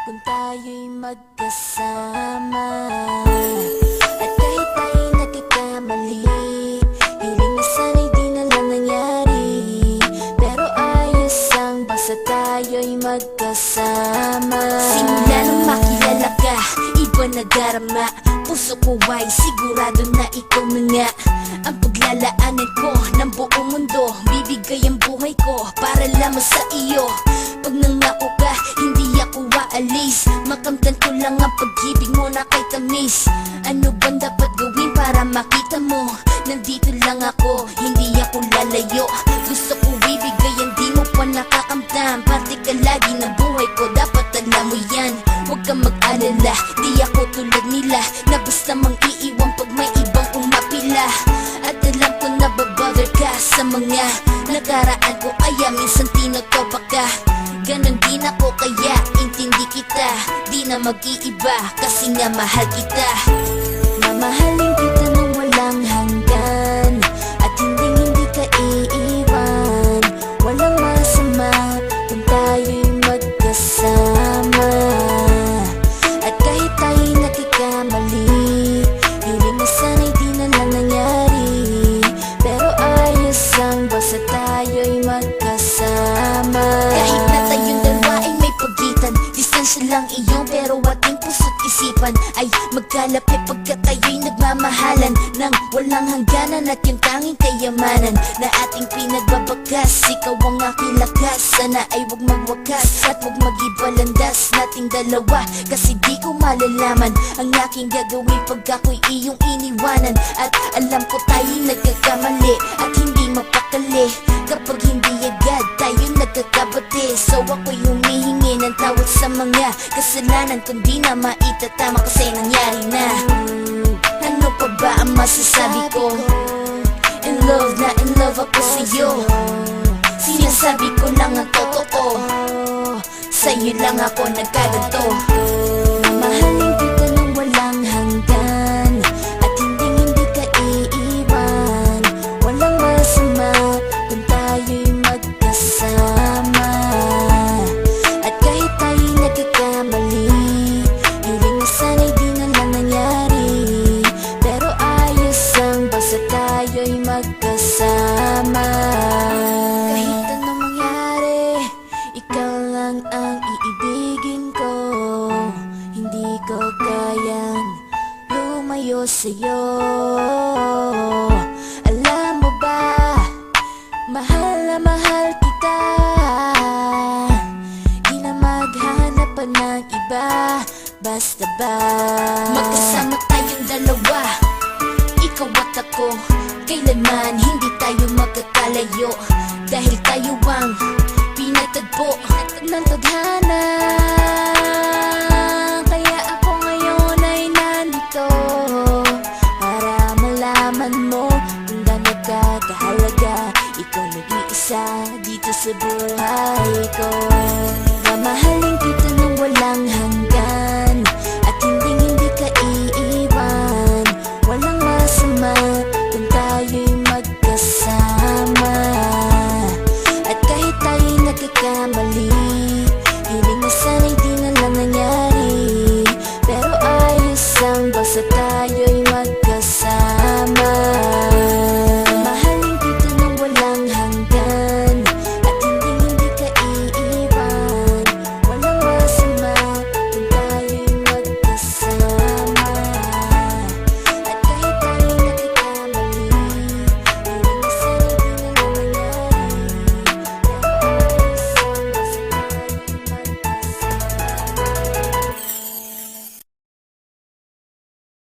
kung tayo'y magkasama. At kahit tayo'y nagkakamali, hiling na sana'y di na lang nangyari. Pero ayos ang basta tayo'y magkasama. Simula nang makilala ka, iba na darama. Puso ko ay sigurado na ikaw na nga ang paglalaanan ko ng buong mundo. Bibigay ang buhay ko para lamang sa iyo. Pag nangako ka, hindi ako aalis. Makamtan ko lang ang pag-ibig mo na kay tamis. Ano bang dapat gawin para makita mo? Nandito lang ako, hindi ako lalayo. Gusto ko ibigay ang di mo pa nakakamtan. Parte ka lagi ng buhay ko, dapat alam mo yan. Huwag kang mag-alala, di ako tulad nila na basta mang iiwan pag may ibang umapila. At alam ko na babother ka sa mga nakaraan ko, kaya minsan tinotopa ka. Ganon din ako kaya intindi kita. Di na mag-iiba kasi nga mahal kita. Mamahalin kita nang walang hanggan, at hindi ka iiwan. Walang masama kung tayo'y magkasama. At kahit tayo'y nagkakamali, hiling na sana'y di na lang nangyari. Pero ayos ang basta tayo'y magkasama. Kahit na tayong dalawa ay may pagitan, distansya lang iyon pero ating puso't isipan ay magkalapit pagkat tayo'y nagmamahalan ng walang hangganan. At yung tanging kayamanan na ating pinagbabakas, ikaw ang aking lakas. Sana ay huwag magwakas at huwag mag-ibalandas nating dalawa, kasi di ko malalaman ang aking gagawin pag ako'y iyong iniwanan. At alam ko tayo'y nagkakamali at hindi mapakali kapag hindi agad tayo nagkakabati. So ako'y humihingi ng tawad sa mga kasalanan kung di na maitatama kasi nangyari na. Ano pa ba ang masasabi ko? In love na in love ako sa'yo. Sinasabi ko lang ang totoo, sa'yo lang ako nagkaganto. Mamahalin kita nang walang hanggan, at hindi ka iiwan. Walang masama kung tayo'y magkasama. At kahit tayo'y nagkakamali, hiling na sana'y di na lang nangyari. Pero ayos ang basta tayo'y magkasama. Kahit anong mangyari, ikaw lang ang iibigin ko. Hindi ko kayang lumayo sa'yo. Alam mo ba, mahal na mahal kita. Di na maghanap pa ng iba, basta ba magkasama tayong dalawa, ikaw at ako. Kailanman hindi tayo magkakalayo, dahil tayo ang pinagtagpo ng tadhana. Kaya ako ngayon ay nandito para malaman mo kung gaano ka kahalaga. Ikaw nag-iisa dito sa buhay ko. Mamahalin kita